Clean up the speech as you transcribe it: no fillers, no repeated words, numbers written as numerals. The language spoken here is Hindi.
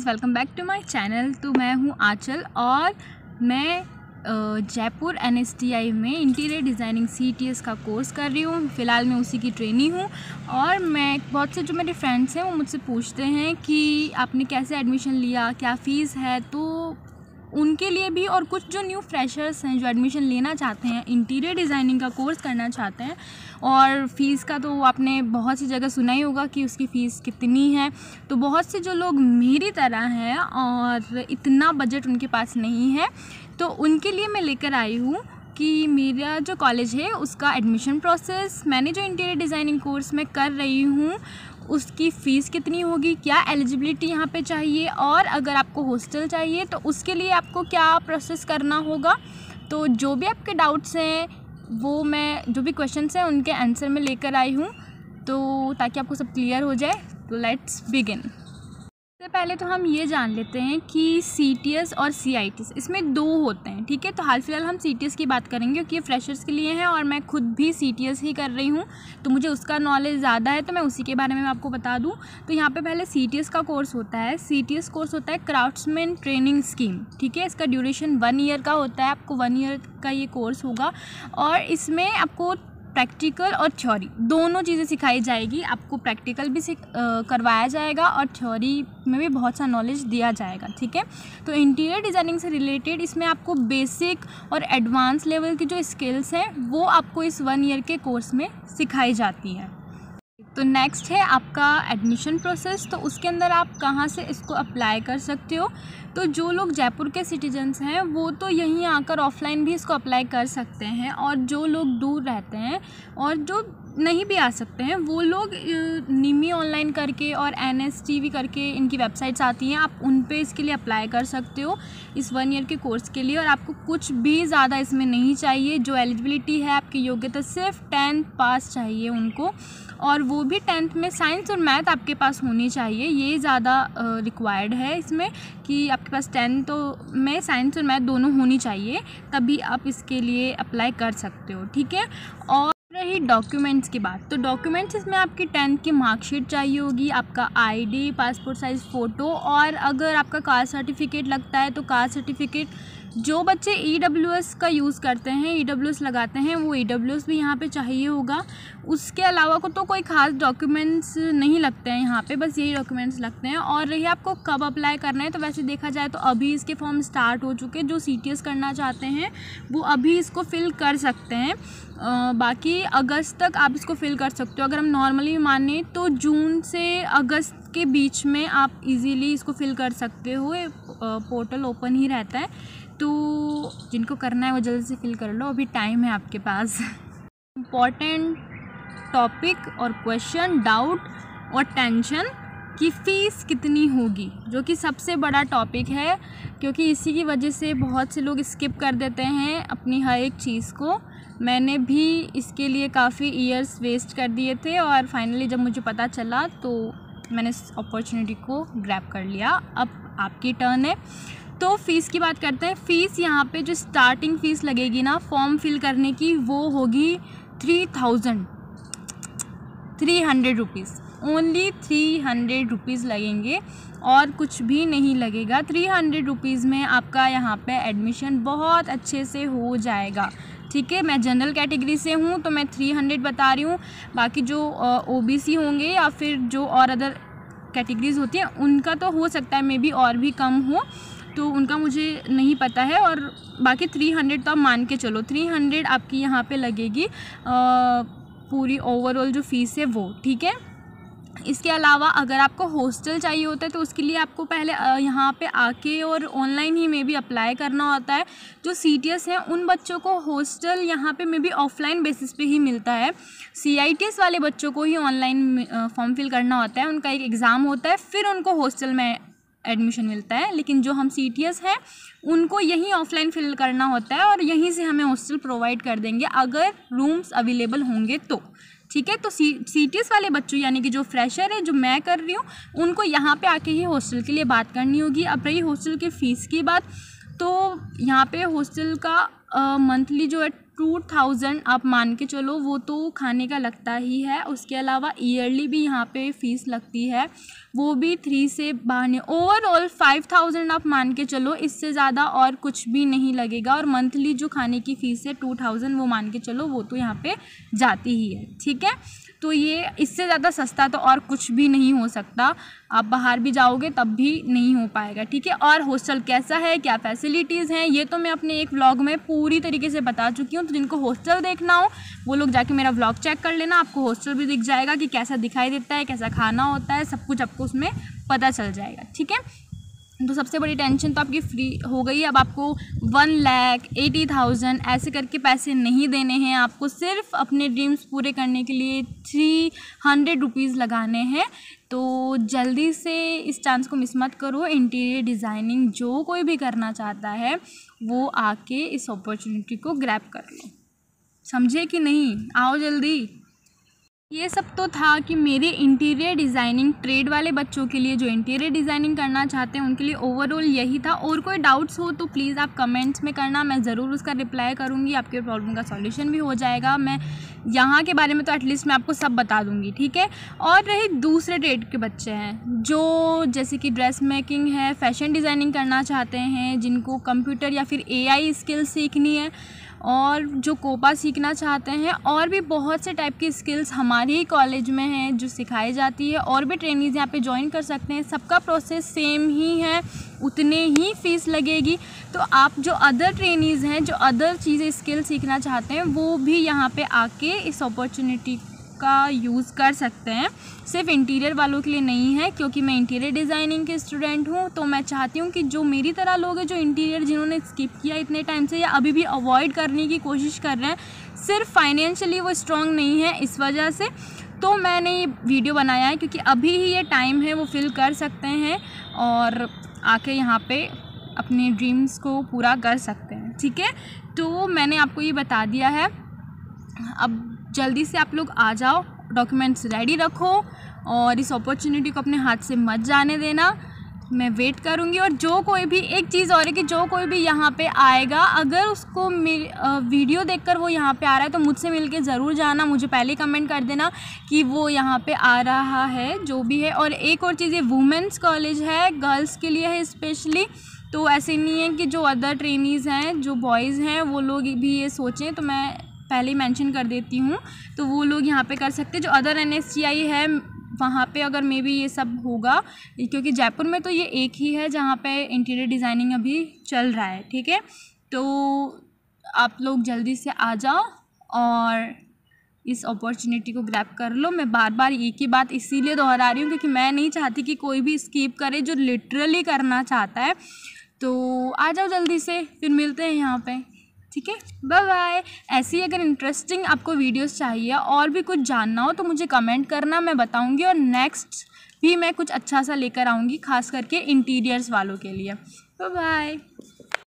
Friends, welcome back to my channel. तो मैं हूं आंचल और मैं जयपुर NSTI में इंटीरियर डिज़ाइनिंग CTS का कोर्स कर रही हूँ। फ़िलहाल मैं उसी की ट्रेनी हूँ और मैं बहुत से जो मेरे फ्रेंड्स हैं वो मुझसे पूछते हैं कि आपने कैसे एडमिशन लिया, क्या फ़ीस है। तो उनके लिए भी और कुछ जो न्यू फ्रेशर्स हैं जो एडमिशन लेना चाहते हैं, इंटीरियर डिज़ाइनिंग का कोर्स करना चाहते हैं और फ़ीस का तो आपने बहुत सी जगह सुना ही होगा कि उसकी फ़ीस कितनी है। तो बहुत से जो लोग मेरी तरह हैं और इतना बजट उनके पास नहीं है, तो उनके लिए मैं लेकर आई हूँ कि मेरा जो कॉलेज है उसका एडमिशन प्रोसेस, मैंने जो इंटीरियर डिज़ाइनिंग कोर्स में कर रही हूँ उसकी फ़ीस कितनी होगी, क्या एलिजिबिलिटी यहाँ पे चाहिए और अगर आपको हॉस्टल चाहिए तो उसके लिए आपको क्या प्रोसेस करना होगा। तो जो भी आपके डाउट्स हैं वो मैं जो भी क्वेश्चंस हैं उनके आंसर में लेकर आई हूँ, तो ताकि आपको सब क्लियर हो जाए। तो लेट्स बिगिन। सबसे पहले तो हम ये जान लेते हैं कि CTS और CITS इसमें दो होते हैं, ठीक है। तो हाल फिलहाल हम CTS की बात करेंगे क्योंकि ये फ्रेशर्स के लिए है और मैं खुद भी CTS ही कर रही हूँ, तो मुझे उसका नॉलेज ज़्यादा है, तो मैं उसी के बारे में आपको बता दूँ। तो यहाँ पे पहले CTS का कोर्स होता है। CTS कोर्स होता है क्राफ्ट्समैन ट्रेनिंग स्कीम, ठीक है। इसका ड्यूरेशन 1 ईयर का होता है, आपको 1 ईयर का ये कोर्स होगा और इसमें आपको प्रैक्टिकल और थ्योरी दोनों चीज़ें सिखाई जाएगी। आपको प्रैक्टिकल भी करवाया जाएगा और थ्योरी में भी बहुत सा नॉलेज दिया जाएगा, ठीक है। तो इंटीरियर डिज़ाइनिंग से रिलेटेड इसमें आपको बेसिक और एडवांस लेवल की जो स्किल्स हैं वो आपको इस 1 ईयर के कोर्स में सिखाई जाती हैं। तो नेक्स्ट है आपका एडमिशन प्रोसेस। तो उसके अंदर आप कहाँ से इसको अप्लाई कर सकते हो। तो जो लोग जयपुर के सिटीजन्स हैं वो तो यहीं आकर ऑफलाइन भी इसको अप्लाई कर सकते हैं और जो लोग दूर रहते हैं और जो नहीं भी आ सकते हैं वो लोग निमी ऑनलाइन करके और NSTV करके इनकी वेबसाइट्स आती हैं, आप उन पे इसके लिए अप्लाई कर सकते हो इस 1 ईयर के कोर्स के लिए। और आपको कुछ भी ज़्यादा इसमें नहीं चाहिए। जो एलिजिबिलिटी है, आपकी योग्यता सिर्फ 10th पास चाहिए उनको, और वो भी 10th में साइंस और मैथ आपके पास होनी चाहिए। ये ज़्यादा रिक्वायर्ड है इसमें कि आपके पास 10th में साइंस और मैथ दोनों होनी चाहिए, तभी आप इसके लिए अप्लाई कर सकते हो, ठीक है। और रही डॉक्यूमेंट्स की बात, तो डॉक्यूमेंट्स इसमें आपकी 10th की मार्कशीट चाहिए होगी, आपका ID, पासपोर्ट साइज़ फ़ोटो, और अगर आपका कास्ट सर्टिफिकेट लगता है तो कास्ट सर्टिफिकेट। जो बच्चे EWS का यूज़ करते हैं, EWS लगाते हैं, वो EWS भी यहाँ पे चाहिए होगा। उसके अलावा को तो कोई ख़ास डॉक्यूमेंट्स नहीं लगते हैं यहाँ पे, बस यही डॉक्यूमेंट्स लगते हैं। और रही आपको कब अप्लाई करना है, तो वैसे देखा जाए तो अभी इसके फॉर्म स्टार्ट हो चुके हैं। जो CTS करना चाहते हैं वो अभी इसको फ़िल कर सकते हैं। बाकी अगस्त तक आप इसको फ़िल कर सकते हो। अगर हम नॉर्मली माने तो जून से अगस्त के बीच में आप इजीली इसको फ़िल कर सकते हो। पोर्टल ओपन ही रहता है, तो जिनको करना है वो जल्दी से फ़िल कर लो, अभी टाइम है आपके पास। इम्पॉर्टेंट टॉपिक और क्वेश्चन, डाउट और टेंशन कि फ़ीस कितनी होगी, जो कि सबसे बड़ा टॉपिक है, क्योंकि इसी की वजह से बहुत से लोग स्किप कर देते हैं अपनी हर एक चीज़ को। मैंने भी इसके लिए काफ़ी ईयर्स वेस्ट कर दिए थे और फाइनली जब मुझे पता चला तो मैंने इस अपॉर्चुनिटी को ग्रैब कर लिया। अब आपकी टर्न है। तो फ़ीस की बात करते हैं। फ़ीस यहाँ पे जो स्टार्टिंग फ़ीस लगेगी ना फॉर्म फिल करने की, वो होगी 300 रुपीज़। ओनली 300 रुपीज़ लगेंगे और कुछ भी नहीं लगेगा। 300 रुपीज़ में आपका यहाँ पे एडमिशन बहुत अच्छे से हो जाएगा, ठीक है। मैं जनरल कैटेगरी से हूँ तो मैं 300 बता रही हूँ। बाकी जो OBC होंगे या फिर जो और अदर कैटेगरीज होती हैं उनका तो हो सकता है मे बी और भी कम हो, तो उनका मुझे नहीं पता है। और बाकी 300 तो आप मान के चलो, 300 आपकी यहाँ पे लगेगी पूरी ओवरऑल जो फ़ीस है वो, ठीक है। इसके अलावा अगर आपको हॉस्टल चाहिए होता है तो उसके लिए आपको पहले यहाँ पे आके और ऑनलाइन ही में भी अप्लाई करना होता है। जो CTS हैं उन बच्चों को हॉस्टल यहाँ पे में भी ऑफलाइन बेसिस पे ही मिलता है। CITS वाले बच्चों को ही ऑनलाइन फॉर्म फिल करना होता है, उनका एक एग्ज़ाम होता है, फिर उनको हॉस्टल में एडमिशन मिलता है। लेकिन जो हम CTS हैं उनको यहीं ऑफलाइन फिल करना होता है और यहीं से हमें हॉस्टल प्रोवाइड कर देंगे अगर रूम्स अवेलेबल होंगे तो, ठीक है। तो CTS वाले बच्चों यानी कि जो फ्रेशर है, जो मैं कर रही हूँ, उनको यहाँ पे आके ही हॉस्टल के लिए बात करनी होगी। अब रही हॉस्टल की फ़ीस की बात, तो यहाँ पे हॉस्टल का मंथली जो है 2000 आप मान के चलो, वो तो खाने का लगता ही है। उसके अलावा ईयरली भी यहाँ पे फ़ीस लगती है वो भी 3 से बाहर नहीं। ओवरऑल 5000 आप मान के चलो, इससे ज़्यादा और कुछ भी नहीं लगेगा। और मंथली जो खाने की फ़ीस है 2000 वो मान के चलो, वो तो यहाँ पे जाती ही है, ठीक है। तो ये इससे ज़्यादा सस्ता तो और कुछ भी नहीं हो सकता। आप बाहर भी जाओगे तब भी नहीं हो पाएगा, ठीक है। और हॉस्टल कैसा है, क्या फैसिलिटीज़ हैं, ये तो मैं अपने एक व्लॉग में पूरी तरीके से बता चुकी हूँ। तो जिनको हॉस्टल देखना हो वो लोग जाके मेरा व्लॉग चेक कर लेना, आपको हॉस्टल भी दिख जाएगा कि कैसा दिखाई देता है, कैसा खाना होता है, सब कुछ आपको उसमें पता चल जाएगा, ठीक है। तो सबसे बड़ी टेंशन तो आपकी फ्री हो गई। अब आपको 1,80,000 ऐसे करके पैसे नहीं देने हैं, आपको सिर्फ अपने ड्रीम्स पूरे करने के लिए 300 रुपीज़ लगाने हैं। तो जल्दी से इस चांस को मिस मत करो। इंटीरियर डिज़ाइनिंग जो कोई भी करना चाहता है वो आके इस अपॉर्चुनिटी को ग्रैब कर लो, समझे कि नहीं? आओ जल्दी। ये सब तो था कि मेरे इंटीरियर डिज़ाइनिंग ट्रेड वाले बच्चों के लिए, जो इंटीरियर डिज़ाइनिंग करना चाहते हैं उनके लिए ओवरऑल यही था। और कोई डाउट्स हो तो प्लीज़ आप कमेंट्स में करना, मैं ज़रूर उसका रिप्लाई करूँगी, आपके प्रॉब्लम का सॉल्यूशन भी हो जाएगा। मैं यहाँ के बारे में तो एटलीस्ट मैं आपको सब बता दूँगी, ठीक है। और रही दूसरे ट्रेड के बच्चे हैं जो जैसे कि ड्रेस मेकिंग है, फैशन डिज़ाइनिंग करना चाहते हैं, जिनको कंप्यूटर या फिर AI स्किल सीखनी है, और जो कोपा सीखना चाहते हैं, और भी बहुत से टाइप की स्किल्स हमारे ही कॉलेज में हैं जो सिखाई जाती है। और भी ट्रेनीज़ यहाँ पे ज्वाइन कर सकते हैं, सबका प्रोसेस सेम ही है, उतने ही फ़ीस लगेगी। तो आप जो अदर ट्रेनीज़ हैं जो अदर चीज़ें स्किल सीखना चाहते हैं वो भी यहाँ पे आके इस अपॉर्चुनिटी का यूज़ कर सकते हैं। सिर्फ इंटीरियर वालों के लिए नहीं है, क्योंकि मैं इंटीरियर डिज़ाइनिंग के स्टूडेंट हूँ। तो मैं चाहती हूँ कि जो मेरी तरह लोग हैं जो इंटीरियर जिन्होंने स्किप किया इतने टाइम से या अभी भी अवॉइड करने की कोशिश कर रहे हैं, सिर्फ फाइनेंशियली वो स्ट्रॉन्ग नहीं है इस वजह से, तो मैंने ये वीडियो बनाया है। क्योंकि अभी ही ये टाइम है, वो फिल कर सकते हैं और आके यहाँ पे अपने ड्रीम्स को पूरा कर सकते हैं, ठीक है। तो मैंने आपको ये बता दिया है। अब जल्दी से आप लोग आ जाओ, डॉक्यूमेंट्स रेडी रखो और इस अपॉर्चुनिटी को अपने हाथ से मत जाने देना। मैं वेट करूँगी। और जो कोई भी, एक चीज़ और है कि जो कोई भी यहाँ पे आएगा, अगर उसको मेरी वीडियो देखकर वो यहाँ पे आ रहा है तो मुझसे मिलके ज़रूर जाना, मुझे पहले कमेंट कर देना कि वो यहाँ पे आ रहा है, जो भी है। और एक और चीज़, ये वुमेंस कॉलेज है, गर्ल्स के लिए है स्पेशली। तो ऐसे नहीं है कि जो अदर ट्रेनीज़ हैं, जो बॉयज़ हैं, वो लोग भी ये सोचें, तो मैं पहले ही मेंशन कर देती हूँ। तो वो लोग यहाँ पे कर सकते हैं। जो अदर NSTI है वहाँ पे अगर मे बी ये सब होगा, क्योंकि जयपुर में तो ये एक ही है जहाँ पे इंटीरियर डिज़ाइनिंग अभी चल रहा है, ठीक है। तो आप लोग जल्दी से आ जाओ और इस अपॉर्चुनिटी को ग्रैब कर लो। मैं बार बार एक ही बात इसीलिए दोहरा रही हूँ क्योंकि मैं नहीं चाहती कि कोई भी स्किप करे जो लिटरली करना चाहता है। तो आ जाओ जल्दी से, फिर मिलते हैं यहाँ पे, ठीक है। Bye bye. ऐसी ही अगर इंटरेस्टिंग आपको वीडियोस चाहिए और भी कुछ जानना हो तो मुझे कमेंट करना, मैं बताऊंगी। और नेक्स्ट भी मैं कुछ अच्छा सा लेकर आऊँगी, खास करके इंटीरियर्स वालों के लिए। Bye bye.